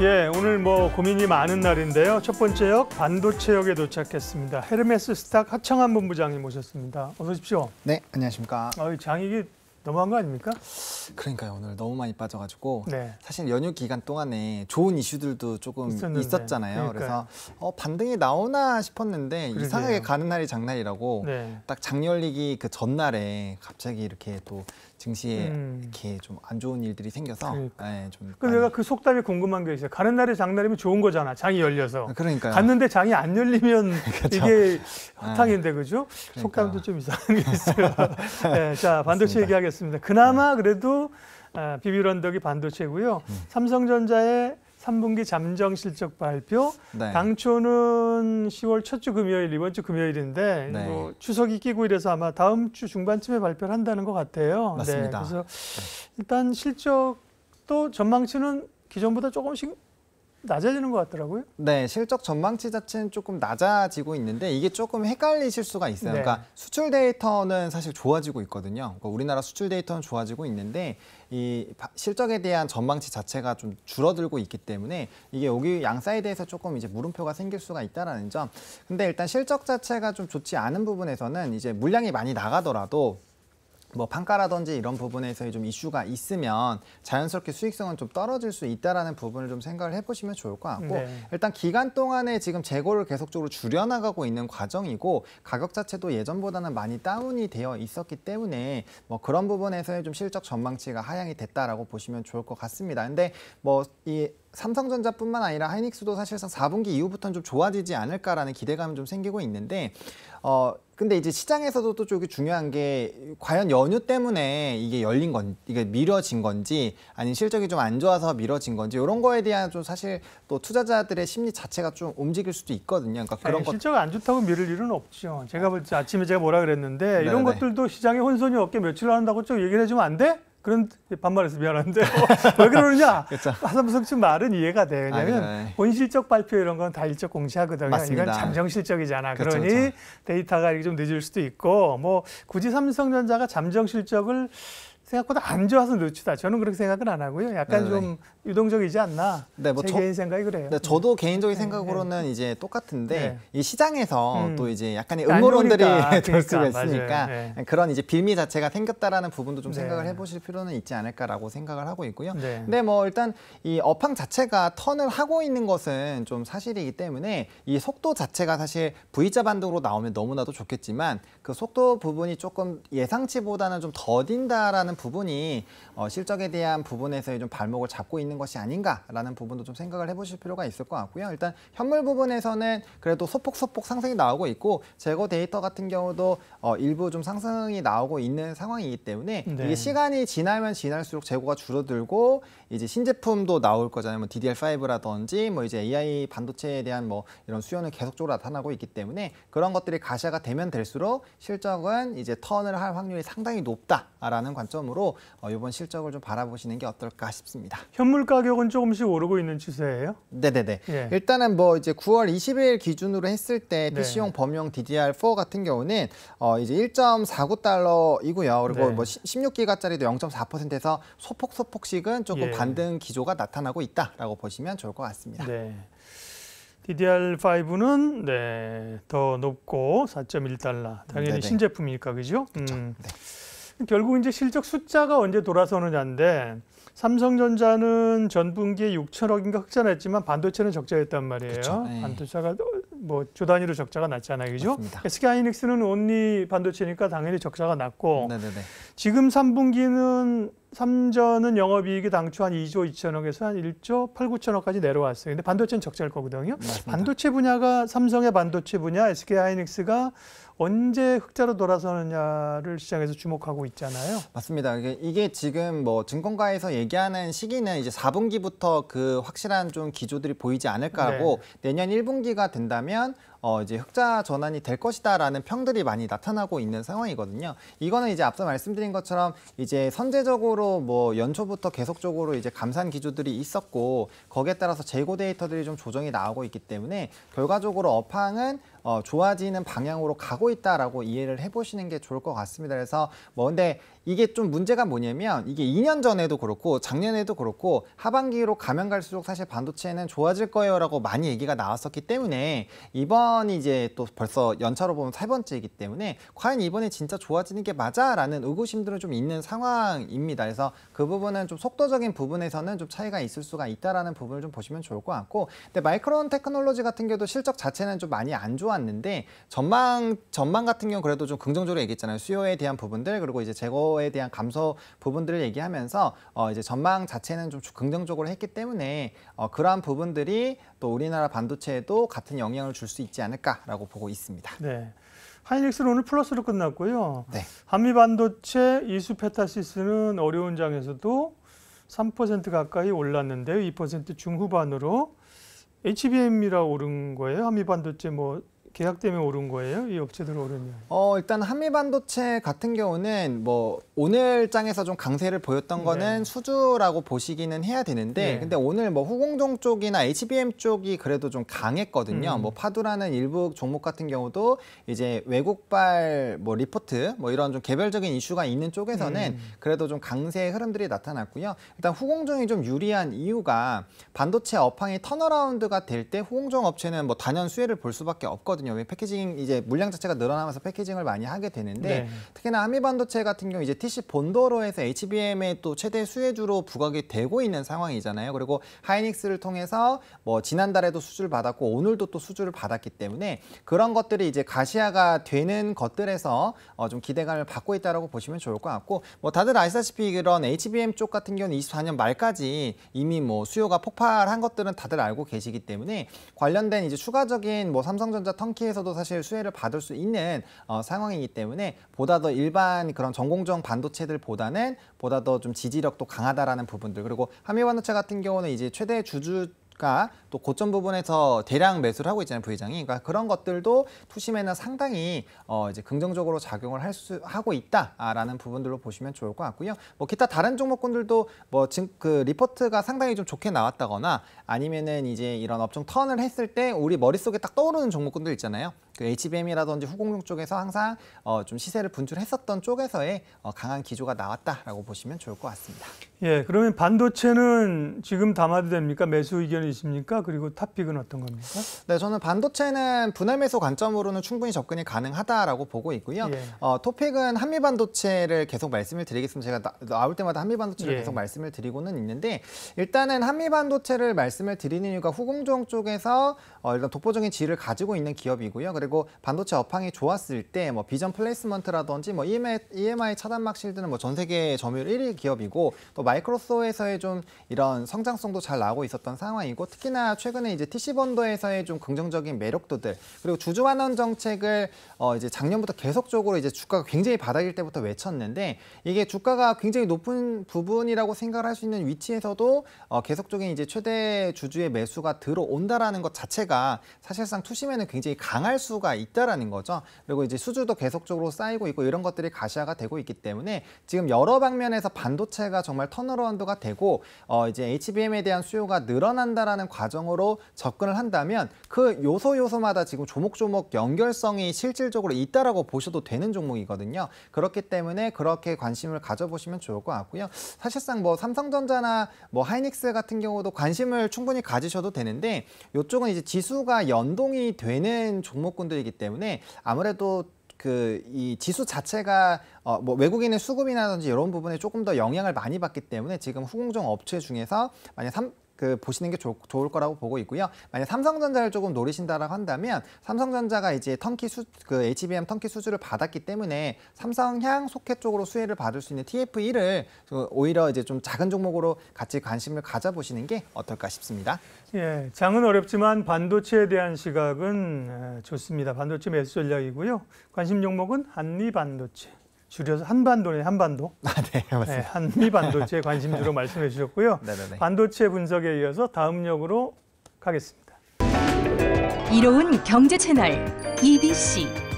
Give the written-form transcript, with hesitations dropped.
예, 오늘 뭐 고민이 많은 날인데요. 첫 번째역 반도체역에 도착했습니다. 헤르메스 스탁 하청한 본부장님 모셨습니다. 어서 오십시오. 네, 안녕하십니까. 장익이 너무한 거 아닙니까? 그러니까요. 오늘 너무 많이 빠져가지고 네. 사실 연휴 기간 동안에 좋은 이슈들도 조금 있었잖아요. 그러니까요. 그래서 반등이 나오나 싶었는데 그러게요. 이상하게 가는 날이 장날이라고 네. 딱 장 열리기 그 전날에 갑자기 이렇게 또 증시에 이렇게 좀 안 좋은 일들이 생겨서 그러니까. 네, 좀 그 내가 그 속담이 궁금한 게 있어요. 가는 날이 장날이면 좋은 거잖아. 장이 열려서. 그러니까요. 갔는데 장이 안 열리면 그렇죠. 이게 허탕인데 그죠? 그러니까요. 속담도 좀 이상한 게 있어요. 네, 자, 반도체 맞습니다. 얘기하겠습니다. 그나마 그래도 비빌 언덕이 반도체고요. 삼성전자의 3분기 잠정 실적 발표. 네. 당초는 10월 첫 주 금요일, 이번 주 금요일인데 네. 뭐 추석이 끼고 이래서 아마 다음 주 중반쯤에 발표를 한다는 것 같아요. 맞습니다. 네, 그래서 일단 실적도 전망치는 기존보다 조금씩 낮아지는 것 같더라고요. 네, 실적 전망치 자체는 조금 낮아지고 있는데 이게 조금 헷갈리실 수가 있어요. 네. 그러니까 수출 데이터는 사실 좋아지고 있거든요. 그러니까 우리나라 수출 데이터는 좋아지고 있는데 이 실적에 대한 전망치 자체가 좀 줄어들고 있기 때문에 이게 여기 양 사이드에서 조금 이제 물음표가 생길 수가 있다라는 점. 근데 일단 실적 자체가 좀 좋지 않은 부분에서는 이제 물량이 많이 나가더라도 뭐 판가라든지 이런 부분에서 좀 이슈가 있으면 자연스럽게 수익성은 좀 떨어질 수 있다라는 부분을 좀 생각을 해보시면 좋을 것 같고 네. 일단 기간 동안에 지금 재고를 계속적으로 줄여나가고 있는 과정이고 가격 자체도 예전보다는 많이 다운이 되어 있었기 때문에 뭐 그런 부분에서의 좀 실적 전망치가 하향이 됐다라고 보시면 좋을 것 같습니다. 근데 뭐 이 삼성전자뿐만 아니라 하이닉스도 사실상 4분기 이후부터는 좀 좋아지지 않을까라는 기대감은 좀 생기고 있는데 근데 이제 시장에서도 또 저기 중요한 게 과연 연휴 때문에 이게 열린 건 이게 미뤄진 건지 아니면 실적이 좀 안 좋아서 미뤄진 건지 이런 거에 대한 좀 사실 또 투자자들의 심리 자체가 좀 움직일 수도 있거든요. 그러니까 그런 것 실적 안 좋다고 미룰 일은 없죠. 제가 볼 때 아침에 제가 뭐라 그랬는데 이런 네네. 것들도 시장에 혼선이 없게 며칠 한다고 좀 얘기를 해주면 안 돼? 그런 반말해서 미안한데 왜 그러느냐? 그렇죠. 하삼석춘 말은 이해가 돼. 왜냐하면 네. 본실적 발표 이런 건 다 일적 공시하거든요. 맞습니다. 이건 잠정 실적이잖아. 그렇죠, 그러니 그렇죠. 데이터가 이렇게 좀 늦을 수도 있고 뭐 굳이 삼성전자가 잠정 실적을 생각보다 안 좋아서 늦추다. 저는 그렇게 생각은 안 하고요. 약간 네네. 좀 유동적이지 않나. 네, 뭐 제 개인 생각이 그래요. 네, 저도 개인적인 생각으로는 이제 똑같은데 네. 이 시장에서 또 이제 약간의 안 음모론들이 좋으니까. 돌 수가 그러니까, 있으니까 맞아요. 네. 그런 이제 빌미 자체가 생겼다라는 부분도 좀 네. 생각을 해보실 필요는 있지 않을까라고 생각을 하고 있고요. 네. 근데 뭐 일단 이 업황 자체가 턴을 하고 있는 것은 좀 사실이기 때문에 이 속도 자체가 사실 V자 반등으로 나오면 너무나도 좋겠지만 그 속도 부분이 조금 예상치보다는 좀 더딘다라는 부분이 실적에 대한 부분에서의 좀 발목을 잡고 있는 것이 아닌가라는 부분도 좀 생각을 해보실 필요가 있을 것 같고요. 일단 현물 부분에서는 그래도 소폭 상승이 나오고 있고 재고 데이터 같은 경우도 일부 좀 상승이 나오고 있는 상황이기 때문에 네. 이게 시간이 지나면 지날수록 재고가 줄어들고 이제 신제품도 나올 거잖아요. 뭐 DDR5라든지 뭐 이제 AI 반도체에 대한 뭐 이런 수요는 계속적으로 나타나고 있기 때문에 그런 것들이 가시화가 되면 될수록 실적은 이제 턴을 할 확률이 상당히 높다라는 관점으로 이번 실적을 좀 바라보시는 게 어떨까 싶습니다. 현물 가격은 조금씩 오르고 있는 추세예요. 네네네. 예. 일단은 뭐 이제 9월 20일 기준으로 했을 때 네. PC용 범용 DDR4 같은 경우는 이제 1.49달러이고요. 그리고 네. 뭐 16기가짜리도 0.4%에서 소폭씩은 조금 예. 반등 기조가 나타나고 있다라고 보시면 좋을 것 같습니다. 네. DDR5는 더 높고 4.1달러. 당연히 네네. 신제품이니까 그죠? 네. 결국 이제 실적 숫자가 언제 돌아서느냐인데 삼성전자는 전분기에 6천억인가 흑자냈지만 반도체는 적자였단 말이에요. 그쵸. 네. 반도체가 뭐 조 단위로 적자가 났잖아요. 그죠? 맞습니다. SK하이닉스는 온리 반도체니까 당연히 적자가 났고 네네네. 지금 3분기는 삼전은 영업이익이 당초 한 2조 2천억에서 한 1조 8, 9천억까지 내려왔어요. 근데 반도체는 적자일 거거든요. 맞습니다. 반도체 분야가 삼성의 반도체 분야, SK하이닉스가 언제 흑자로 돌아서느냐를 시장에서 주목하고 있잖아요. 맞습니다. 이게 지금 뭐 증권가에서 얘기하는 시기는 이제 4분기부터 그 확실한 좀 기조들이 보이지 않을까라고 내년 1분기가 된다면 이제 흑자 전환이 될 것이다라는 평들이 많이 나타나고 있는 상황이거든요. 이거는 이제 앞서 말씀드린 것처럼 이제 선제적으로 뭐 연초부터 계속적으로 이제 감산 기조들이 있었고 거기에 따라서 재고 데이터들이 좀 조정이 나오고 있기 때문에 결과적으로 업황은 좋아지는 방향으로 가고 있다라고 이해를 해보시는 게 좋을 것 같습니다. 그래서 뭐 근데 이게 좀 문제가 뭐냐면 이게 2년 전에도 그렇고 작년에도 그렇고 하반기로 가면 갈수록 사실 반도체는 좋아질 거예요라고 많이 얘기가 나왔었기 때문에 이번이 이제 또 벌써 연차로 보면 3번째이기 때문에 과연 이번에 진짜 좋아지는 게 맞아라는 의구심들은 좀 있는 상황입니다. 그래서 그 부분은 좀 속도적인 부분에서는 좀 차이가 있을 수가 있다라는 부분을 좀 보시면 좋을 것 같고, 근데 마이크론 테크놀로지 같은 경우도 실적 자체는 좀 많이 안 좋았는데 전망 같은 경우 그래도 좀 긍정적으로 얘기했잖아요. 수요에 대한 부분들 그리고 이제 재고에 대한 감소 부분들을 얘기하면서 이제 전망 자체는 좀 긍정적으로 했기 때문에 그러한 부분들이 또 우리나라 반도체에도 같은 영향을 줄 수 있지 않을까라고 보고 있습니다. 네. 하이닉스는 오늘 플러스로 끝났고요. 네. 한미 반도체 이수 페타시스는 어려운 장에서도 3% 가까이 올랐는데요. 2% 중후반으로. HBM이라 오른 거예요? 한미 반도체 뭐 계약 때문에 오른 거예요? 이 업체들 오르면? 일단 한미 반도체 같은 경우는 뭐 오늘 장에서 좀 강세를 보였던 거는 수주라고 보시기는 해야 되는데, 근데 오늘 뭐 후공정 쪽이나 HBM 쪽이 그래도 좀 강했거든요. 뭐 파두라는 일부 종목 같은 경우도 이제 외국발 뭐 리포트 뭐 이런 좀 개별적인 이슈가 있는 쪽에서는 그래도 좀 강세의 흐름들이 나타났고요. 일단 후공정이 좀 유리한 이유가 반도체 업황이 턴어라운드가 될 때 후공정 업체는 뭐 단연 수혜를 볼 수밖에 없거든요. 왜 패키징 이제 물량 자체가 늘어나면서 패키징을 많이 하게 되는데, 특히나 한미 반도체 같은 경우 이제 TC 본도로 해서 HBM의 또 최대 수혜주로 부각이 되고 있는 상황이잖아요. 그리고 하이닉스를 통해서 뭐 지난달에도 수주를 받았고 오늘도 또 수주를 받았기 때문에 그런 것들이 이제 가시화가 되는 것들에서 좀 기대감을 받고 있다라고 보시면 좋을 것 같고, 뭐 다들 아시다시피 그런 HBM 쪽 같은 경우는 24년 말까지 이미 뭐 수요가 폭발한 것들은 다들 알고 계시기 때문에 관련된 이제 추가적인 뭐 삼성전자 턴키에서도 사실 수혜를 받을 수 있는 상황이기 때문에 보다 더 일반 그런 전공정 반도체들보다는 보다 더 좀 지지력도 강하다라는 부분들, 그리고 한미 반도체 같은 경우는 이제 최대 주주가 또 고점 부분에서 대량 매수를 하고 있잖아요, 부회장이. 그러니까 그런 것들도 투심에는 상당히 이제 긍정적으로 작용을 하고 있다라는 부분들로 보시면 좋을 것 같고요. 뭐 기타 다른 종목군들도 뭐 그 리포트가 상당히 좀 좋게 나왔다거나 아니면은 이제 이런 업종 턴을 했을 때 우리 머릿속에 딱 떠오르는 종목군들 있잖아요. 그 HBM이라든지 후공정 쪽에서 항상 좀 시세를 분출했었던 쪽에서의 강한 기조가 나왔다라고 보시면 좋을 것 같습니다. 예, 그러면 반도체는 지금 담아도 됩니까? 매수 의견이 있습니까? 그리고 탑픽은 어떤 겁니까? 네, 저는 반도체는 분할 매수 관점으로는 충분히 접근이 가능하다라고 보고 있고요. 토픽은 한미 반도체를 계속 말씀을 드리겠습니다. 제가 나올 때마다 한미 반도체를 계속 말씀을 드리고는 있는데, 일단은 한미 반도체를 말씀을 드리는 이유가 후공정 쪽에서 일단 독보적인 지위를 가지고 있는 기업이고요. 그리고 반도체 업황이 좋았을 때 뭐 비전 플레이스먼트라든지 뭐 EMI 차단막 실드는 뭐 전 세계 점유율 1위 기업이고, 또 마이크로소에서의 좀 이런 성장성도 잘 나오고 있었던 상황이고, 특히나 최근에 이제 TC 본도에서의 좀 긍정적인 매력도들, 그리고 주주 환원 정책을 이제 작년부터 계속적으로 이제 주가가 굉장히 바닥일 때부터 외쳤는데, 이게 주가가 굉장히 높은 부분이라고 생각을 할 수 있는 위치에서도 계속적인 이제 최대 주주의 매수가 들어온다라는 것 자체가 사실상 투심에는 굉장히 강할 수가 있다라는 거죠. 그리고 이제 수주도 계속적으로 쌓이고 있고 이런 것들이 가시화가 되고 있기 때문에 지금 여러 방면에서 반도체가 정말 턴어라운드가 되고 이제 HBM에 대한 수요가 늘어난다라는 과정으로 접근을 한다면 그 요소마다 지금 조목조목 연결성이 실질적으로 있다라고 보셔도 되는 종목이거든요. 그렇기 때문에 그렇게 관심을 가져보시면 좋을 것 같고요. 사실상 뭐 삼성전자나 뭐 하이닉스 같은 경우도 관심을 충분히 가지셔도 되는데, 이쪽은 이제 지수가 연동이 되는 종목군들이기 때문에 아무래도 이 지수 자체가 뭐 외국인의 수급이라든지 이런 부분에 조금 더 영향을 많이 받기 때문에 지금 후공정 업체 중에서 만약 보시는 게 좋을 거라고 보고 있고요. 만약 삼성전자를 조금 노리신다라고 한다면 삼성전자가 이제 HBM 턴키 수주를 받았기 때문에 삼성향 소켓 쪽으로 수혜를 받을 수 있는 TF1을 오히려 이제 좀 작은 종목으로 같이 관심을 가져보시는 게 어떨까 싶습니다. 예, 장은 어렵지만 반도체에 대한 시각은 좋습니다. 반도체 매수 전략이고요. 관심 종목은 한미 반도체. 줄여서 한반도네, 한반도. 네, 맞습니다. 네, 한미 반도체 관심주로 말씀해 주셨고요. 네네네. 반도체 분석에 이어서 다음 역으로 가겠습니다. 이로운 경제 채널 EBC.